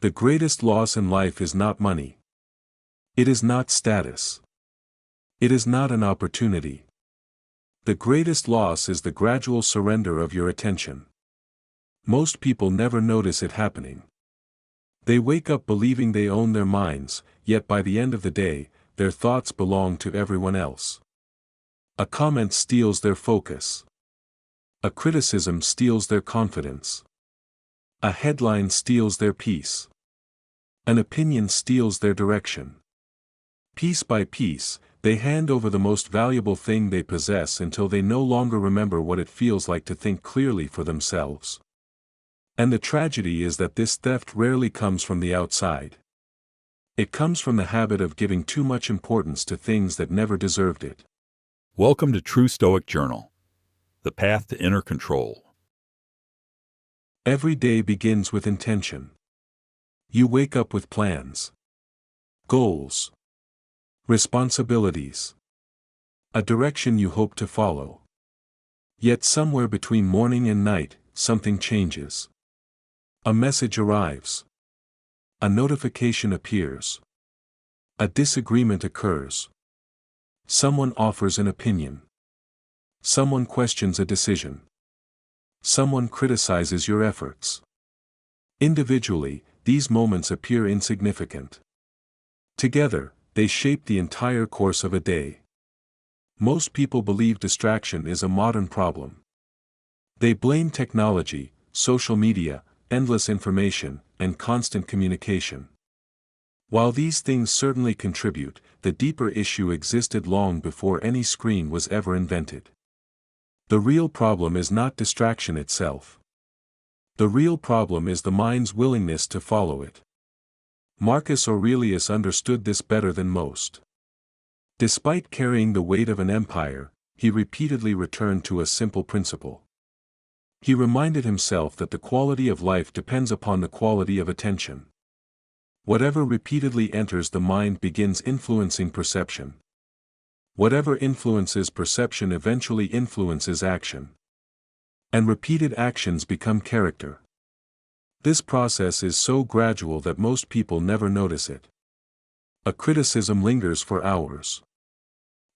The greatest loss in life is not money. It is not status. It is not an opportunity. The greatest loss is the gradual surrender of your attention. Most people never notice it happening. They wake up believing they own their minds, yet by the end of the day, their thoughts belong to everyone else. A comment steals their focus. A criticism steals their confidence. A headline steals their peace. An opinion steals their direction. Piece by piece, they hand over the most valuable thing they possess until they no longer remember what it feels like to think clearly for themselves. And the tragedy is that this theft rarely comes from the outside. It comes from the habit of giving too much importance to things that never deserved it. Welcome to True Stoic Journal, the path to inner control. Every day begins with intention. You wake up with plans, goals, responsibilities, a direction you hope to follow. Yet somewhere between morning and night, something changes. A message arrives. A notification appears. A disagreement occurs. Someone offers an opinion. Someone questions a decision. Someone criticizes your efforts. Individually, these moments appear insignificant. Together, they shape the entire course of a day. Most people believe distraction is a modern problem. They blame technology, social media, endless information, and constant communication. While these things certainly contribute, the deeper issue existed long before any screen was ever invented. The real problem is not distraction itself. The real problem is the mind's willingness to follow it. Marcus Aurelius understood this better than most. Despite carrying the weight of an empire, he repeatedly returned to a simple principle. He reminded himself that the quality of life depends upon the quality of attention. Whatever repeatedly enters the mind begins influencing perception. Whatever influences perception eventually influences action. And repeated actions become character. This process is so gradual that most people never notice it. A criticism lingers for hours.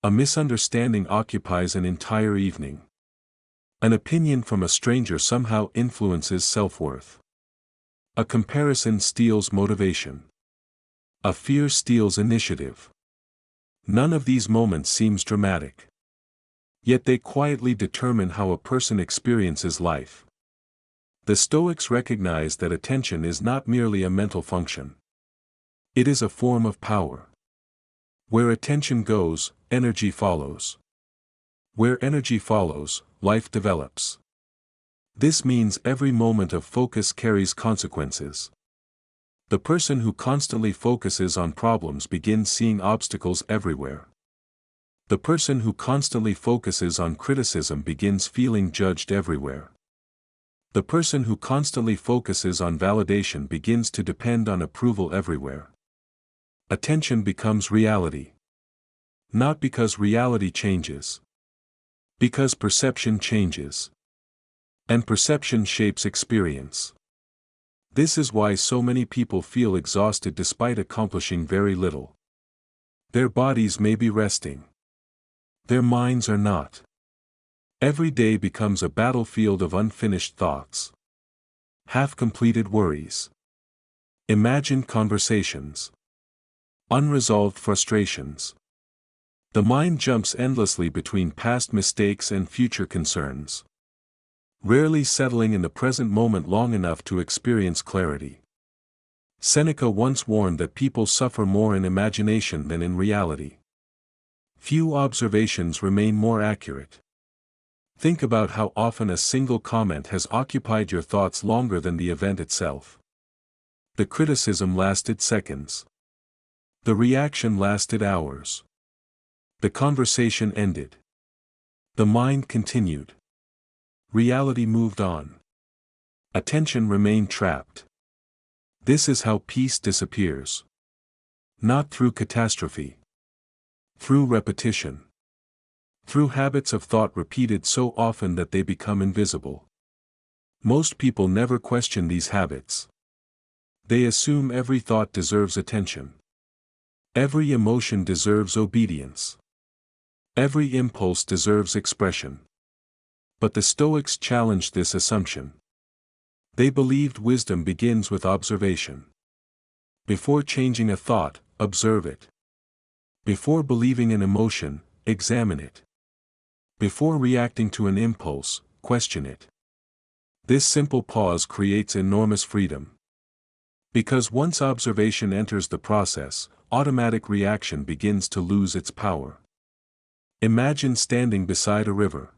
A misunderstanding occupies an entire evening. An opinion from a stranger somehow influences self-worth. A comparison steals motivation. A fear steals initiative. None of these moments seems dramatic. Yet they quietly determine how a person experiences life. The Stoics recognize that attention is not merely a mental function. It is a form of power. Where attention goes, energy follows. Where energy follows, life develops. This means every moment of focus carries consequences. The person who constantly focuses on problems begins seeing obstacles everywhere. The person who constantly focuses on criticism begins feeling judged everywhere. The person who constantly focuses on validation begins to depend on approval everywhere. Attention becomes reality. Not because reality changes. Because perception changes. And perception shapes experience. This is why so many people feel exhausted despite accomplishing very little. Their bodies may be resting. Their minds are not. Every day becomes a battlefield of unfinished thoughts. Half-completed worries. Imagined conversations. Unresolved frustrations. The mind jumps endlessly between past mistakes and future concerns. Rarely settling in the present moment long enough to experience clarity. Seneca once warned that people suffer more in imagination than in reality. Few observations remain more accurate. Think about how often a single comment has occupied your thoughts longer than the event itself. The criticism lasted seconds. The reaction lasted hours. The conversation ended. The mind continued. Reality moved on. Attention remained trapped. This is how peace disappears. Not through catastrophe. Through repetition. Through habits of thought repeated so often that they become invisible. Most people never question these habits. They assume every thought deserves attention. Every emotion deserves obedience. Every impulse deserves expression. But the Stoics challenged this assumption. They believed wisdom begins with observation. Before changing a thought, observe it. Before believing an emotion, examine it. Before reacting to an impulse, question it. This simple pause creates enormous freedom. Because once observation enters the process, automatic reaction begins to lose its power. Imagine standing beside a river.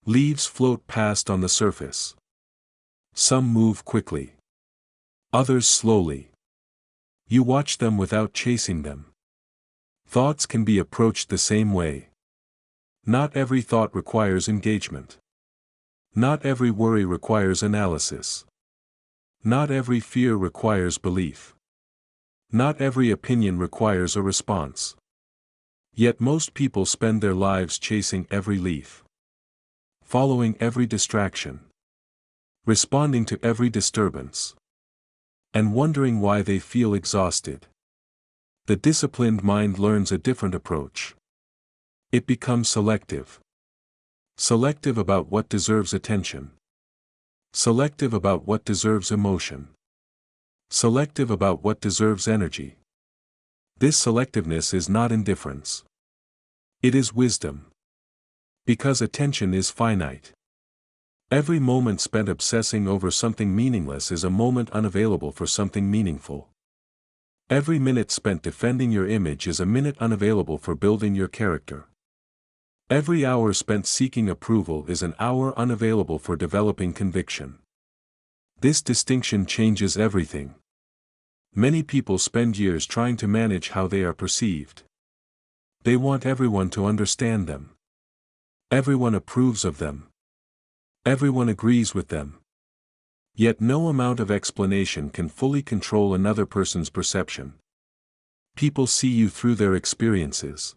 Leaves float past on the surface. Some move quickly. Others slowly. You watch them without chasing them. Thoughts can be approached the same way. Not every thought requires engagement. Not every worry requires analysis. Not every fear requires belief. Not every opinion requires a response. Yet most people spend their lives chasing every leaf. Following every distraction. Responding to every disturbance. And wondering why they feel exhausted. The disciplined mind learns a different approach. It becomes selective. Selective about what deserves attention. Selective about what deserves emotion. Selective about what deserves energy. This selectiveness is not indifference. It is wisdom. Because attention is finite. Every moment spent obsessing over something meaningless is a moment unavailable for something meaningful. Every minute spent defending your image is a minute unavailable for building your character. Every hour spent seeking approval is an hour unavailable for developing conviction. This distinction changes everything. Many people spend years trying to manage how they are perceived. They want everyone to understand them. Everyone approves of them. Everyone agrees with them. Yet no amount of explanation can fully control another person's perception. People see you through their experiences.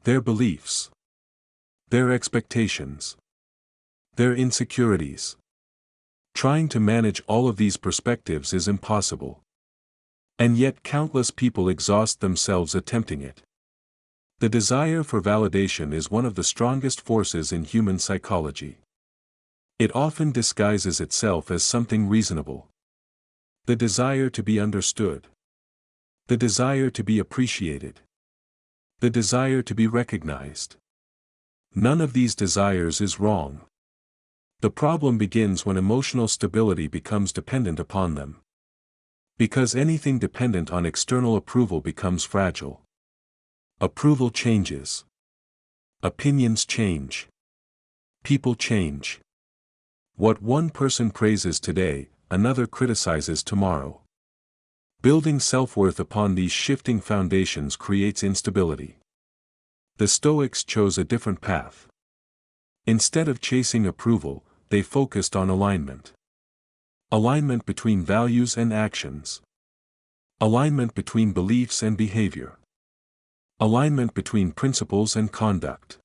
Their beliefs. Their expectations. Their insecurities. Trying to manage all of these perspectives is impossible. And yet countless people exhaust themselves attempting it. The desire for validation is one of the strongest forces in human psychology. It often disguises itself as something reasonable. The desire to be understood. The desire to be appreciated. The desire to be recognized. None of these desires is wrong. The problem begins when emotional stability becomes dependent upon them. Because anything dependent on external approval becomes fragile. Approval changes. Opinions change. People change. What one person praises today, another criticizes tomorrow. Building self-worth upon these shifting foundations creates instability. The Stoics chose a different path. Instead of chasing approval, they focused on alignment. Alignment between values and actions. Alignment between beliefs and behavior. Alignment between principles and conduct.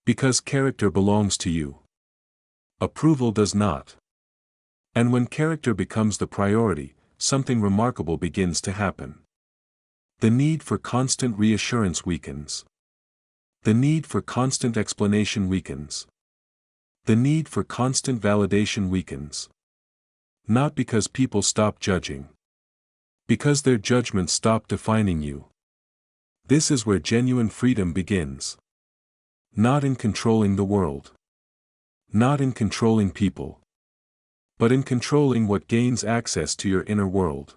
Because character belongs to you. Approval does not. And when character becomes the priority, something remarkable begins to happen. The need for constant reassurance weakens. The need for constant explanation weakens. The need for constant validation weakens. Not because people stop judging. Because their judgments stop defining you. This is where genuine freedom begins. Not in controlling the world. Not in controlling people. But in controlling what gains access to your inner world.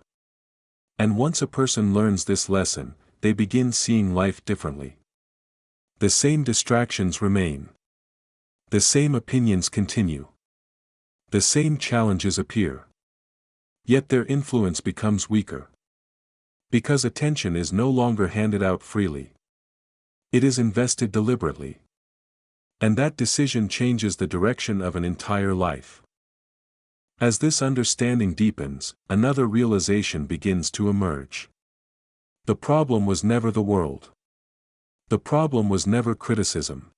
And once a person learns this lesson, they begin seeing life differently. The same distractions remain. The same opinions continue. The same challenges appear. Yet their influence becomes weaker. Because attention is no longer handed out freely. It is invested deliberately. And that decision changes the direction of an entire life. As this understanding deepens, another realization begins to emerge. The problem was never the world. The problem was never criticism.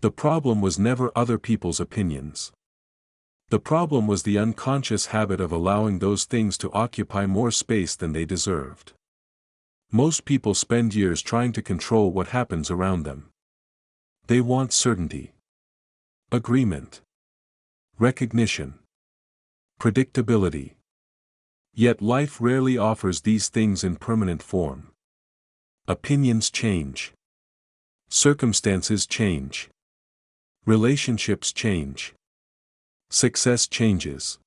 The problem was never other people's opinions. The problem was the unconscious habit of allowing those things to occupy more space than they deserved. Most people spend years trying to control what happens around them. They want certainty, agreement, recognition, predictability. Yet life rarely offers these things in permanent form. Opinions change. Circumstances change. Relationships change. Success changes.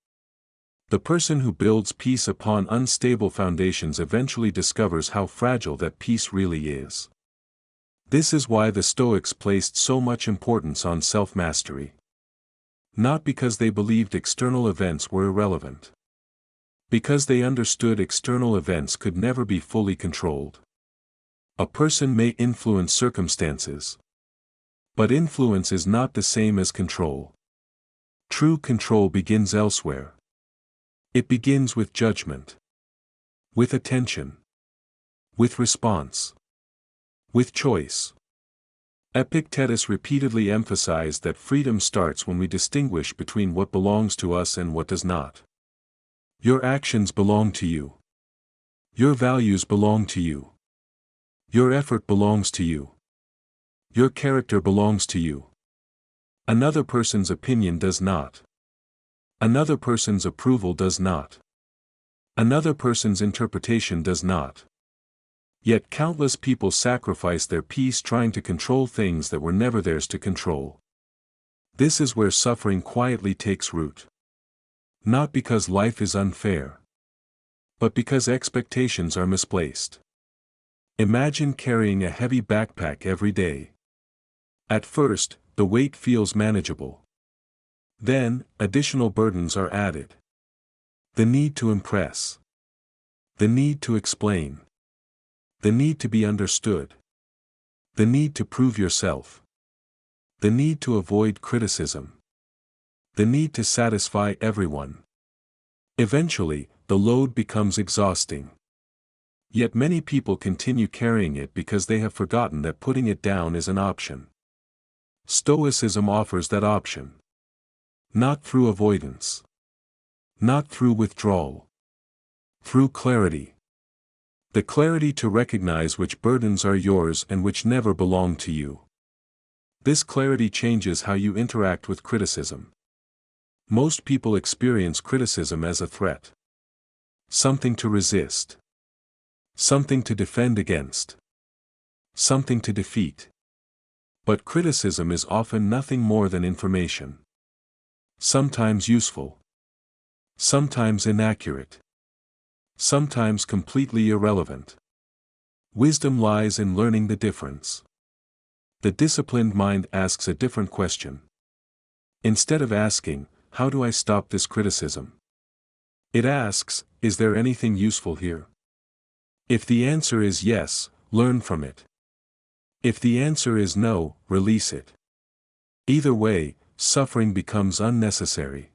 The person who builds peace upon unstable foundations eventually discovers how fragile that peace really is. This is why the Stoics placed so much importance on self-mastery. Not because they believed external events were irrelevant. Because they understood external events could never be fully controlled. A person may influence circumstances. But influence is not the same as control. True control begins elsewhere. It begins with judgment. With attention. With response. With choice. Epictetus repeatedly emphasized that freedom starts when we distinguish between what belongs to us and what does not. Your actions belong to you. Your values belong to you. Your effort belongs to you. Your character belongs to you. Another person's opinion does not. Another person's approval does not. Another person's interpretation does not. Yet countless people sacrifice their peace trying to control things that were never theirs to control. This is where suffering quietly takes root. Not because life is unfair, but because expectations are misplaced. Imagine carrying a heavy backpack every day. At first, the weight feels manageable. Then, additional burdens are added. The need to impress. The need to explain. The need to be understood. The need to prove yourself. The need to avoid criticism. The need to satisfy everyone. Eventually, the load becomes exhausting. Yet many people continue carrying it because they have forgotten that putting it down is an option. Stoicism offers that option. Not through avoidance. Not through withdrawal. Through clarity. The clarity to recognize which burdens are yours and which never belong to you. This clarity changes how you interact with criticism. Most people experience criticism as a threat. Something to resist. Something to defend against. Something to defeat. But criticism is often nothing more than information. Sometimes useful. Sometimes inaccurate. Sometimes completely irrelevant. Wisdom lies in learning the difference. The disciplined mind asks a different question. Instead of asking, "How do I stop this criticism?" it asks, "Is there anything useful here?" If the answer is yes, learn from it. If the answer is no, release it. Either way, suffering becomes unnecessary.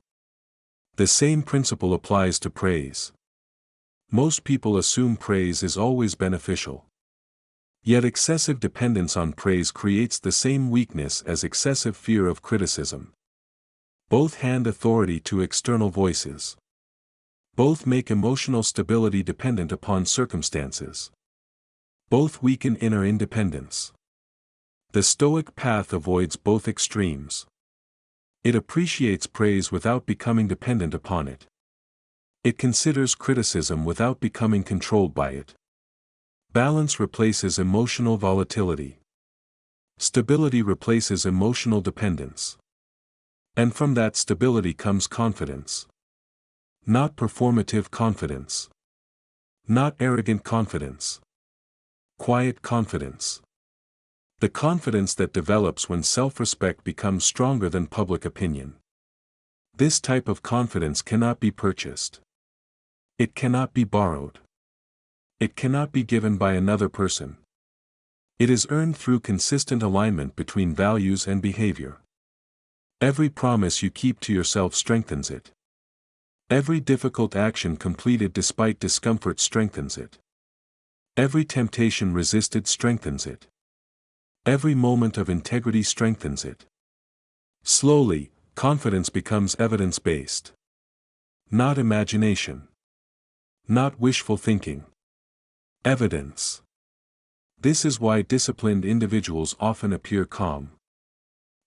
The same principle applies to praise. Most people assume praise is always beneficial. Yet excessive dependence on praise creates the same weakness as excessive fear of criticism. Both hand authority to external voices. Both make emotional stability dependent upon circumstances. Both weaken inner independence. The Stoic path avoids both extremes. It appreciates praise without becoming dependent upon it. It considers criticism without becoming controlled by it. Balance replaces emotional volatility. Stability replaces emotional dependence. And from that stability comes confidence. Not performative confidence. Not arrogant confidence. Quiet confidence. The confidence that develops when self-respect becomes stronger than public opinion. This type of confidence cannot be purchased. It cannot be borrowed. It cannot be given by another person. It is earned through consistent alignment between values and behavior. Every promise you keep to yourself strengthens it. Every difficult action completed despite discomfort strengthens it. Every temptation resisted strengthens it. Every moment of integrity strengthens it. Slowly, confidence becomes evidence-based. Not imagination. Not wishful thinking. Evidence. This is why disciplined individuals often appear calm.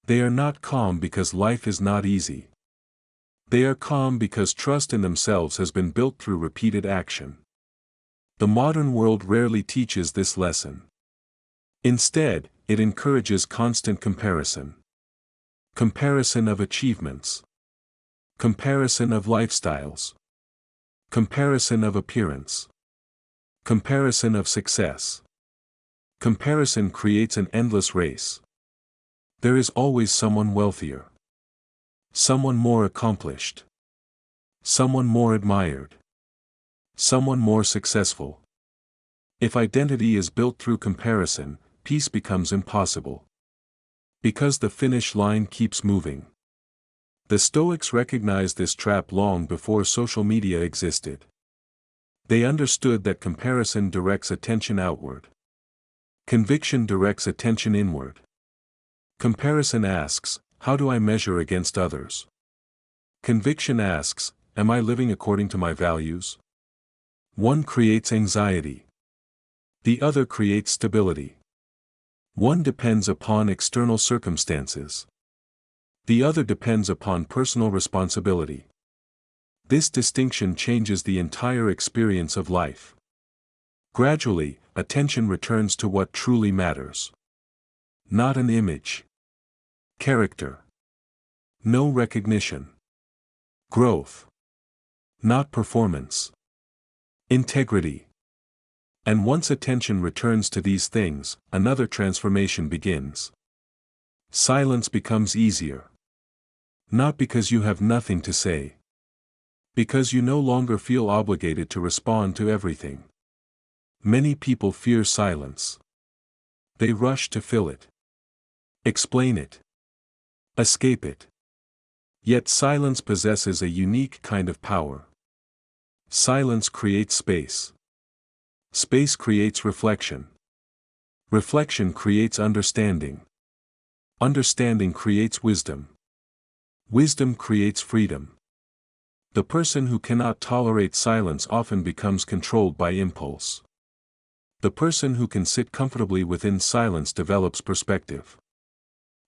They are not calm because life is not easy. They are calm because trust in themselves has been built through repeated action. The modern world rarely teaches this lesson. Instead, it encourages constant comparison. Comparison of achievements. Comparison of lifestyles. Comparison of appearance. Comparison of success. Comparison creates an endless race. There is always someone wealthier. Someone more accomplished. Someone more admired. Someone more successful. If identity is built through comparison, peace becomes impossible. Because the finish line keeps moving. The Stoics recognized this trap long before social media existed. They understood that comparison directs attention outward. Conviction directs attention inward. Comparison asks, how do I measure against others? Conviction asks, am I living according to my values? One creates anxiety. The other creates stability. One depends upon external circumstances. The other depends upon personal responsibility. This distinction changes the entire experience of life. Gradually, attention returns to what truly matters. Not an image. Character. No recognition. Growth. Not performance. Integrity. And once attention returns to these things, another transformation begins. Silence becomes easier. Not because you have nothing to say. Because you no longer feel obligated to respond to everything. Many people fear silence. They rush to fill it. Explain it. Escape it. Yet silence possesses a unique kind of power. Silence creates space. Space creates reflection. Reflection creates understanding. Understanding creates wisdom. Wisdom creates freedom. The person who cannot tolerate silence often becomes controlled by impulse. The person who can sit comfortably within silence develops perspective.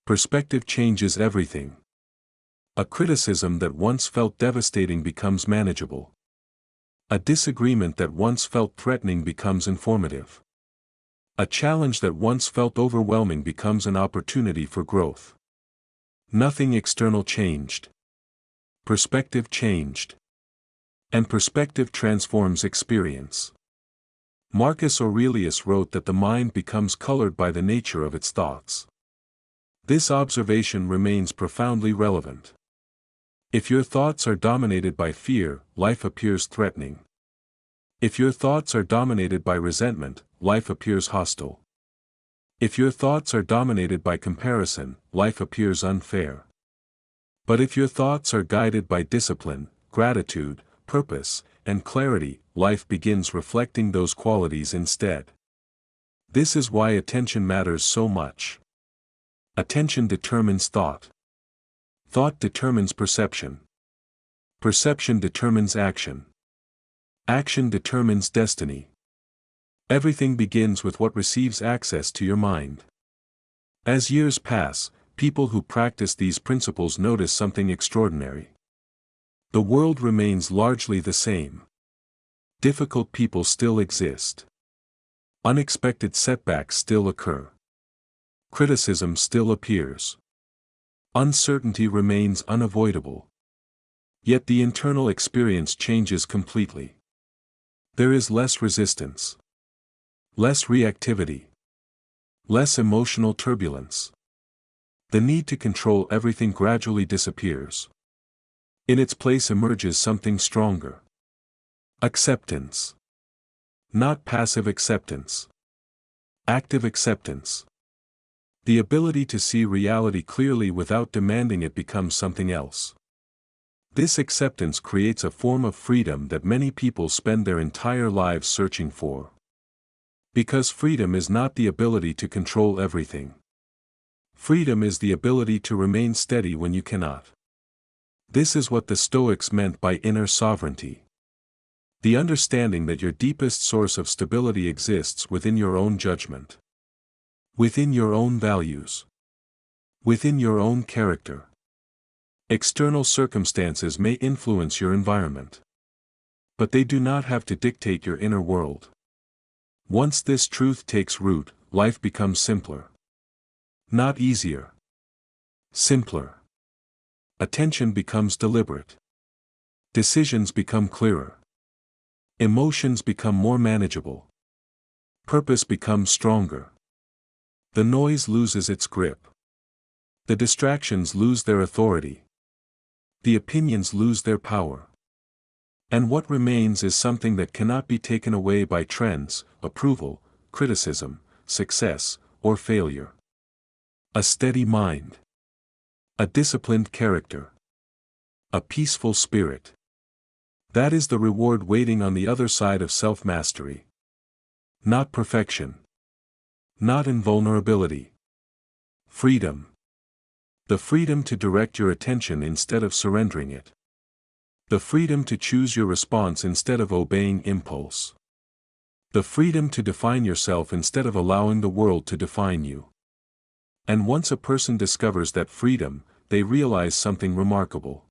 Perspective changes everything. A criticism that once felt devastating becomes manageable. A disagreement that once felt threatening becomes informative. A challenge that once felt overwhelming becomes an opportunity for growth. Nothing external changed. Perspective changed. And perspective transforms experience. Marcus Aurelius wrote that the mind becomes colored by the nature of its thoughts. This observation remains profoundly relevant. If your thoughts are dominated by fear, life appears threatening. If your thoughts are dominated by resentment, life appears hostile. If your thoughts are dominated by comparison, life appears unfair. But if your thoughts are guided by discipline, gratitude, purpose, and clarity, life begins reflecting those qualities instead. This is why attention matters so much. Attention determines thought. Thought determines perception. Perception determines action. Action determines destiny. Everything begins with what receives access to your mind. As years pass, people who practice these principles notice something extraordinary. The world remains largely the same. Difficult people still exist. Unexpected setbacks still occur. Criticism still appears. Uncertainty remains unavoidable. Yet the internal experience changes completely. There is less resistance. Less reactivity. Less emotional turbulence. The need to control everything gradually disappears. In its place emerges something stronger. Acceptance. Not passive acceptance. Active acceptance. The ability to see reality clearly without demanding it becomes something else. This acceptance creates a form of freedom that many people spend their entire lives searching for. Because freedom is not the ability to control everything. Freedom is the ability to remain steady when you cannot. This is what the Stoics meant by inner sovereignty. The understanding that your deepest source of stability exists within your own judgment, within your own values, within your own character. External circumstances may influence your environment, but they do not have to dictate your inner world. Once this truth takes root, life becomes simpler. Not easier. Simpler. Attention becomes deliberate. Decisions become clearer. Emotions become more manageable. Purpose becomes stronger. The noise loses its grip. The distractions lose their authority. The opinions lose their power. And what remains is something that cannot be taken away by trends, approval, criticism, success, or failure. A steady mind. A disciplined character. A peaceful spirit. That is the reward waiting on the other side of self-mastery. Not perfection. Not invulnerability. Freedom. The freedom to direct your attention instead of surrendering it. The freedom to choose your response instead of obeying impulse. The freedom to define yourself instead of allowing the world to define you. And once a person discovers that freedom, they realize something remarkable.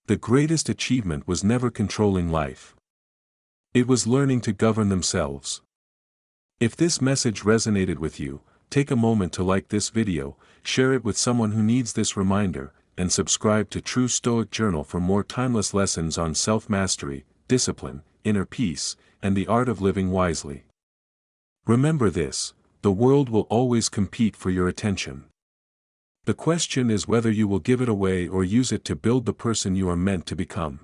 The greatest achievement was never controlling life. It was learning to govern themselves. If this message resonated with you, take a moment to like this video, share it with someone who needs this reminder, and subscribe to True Stoic Journal for more timeless lessons on self-mastery, discipline, inner peace, and the art of living wisely. Remember this: the world will always compete for your attention. The question is whether you will give it away or use it to build the person you are meant to become.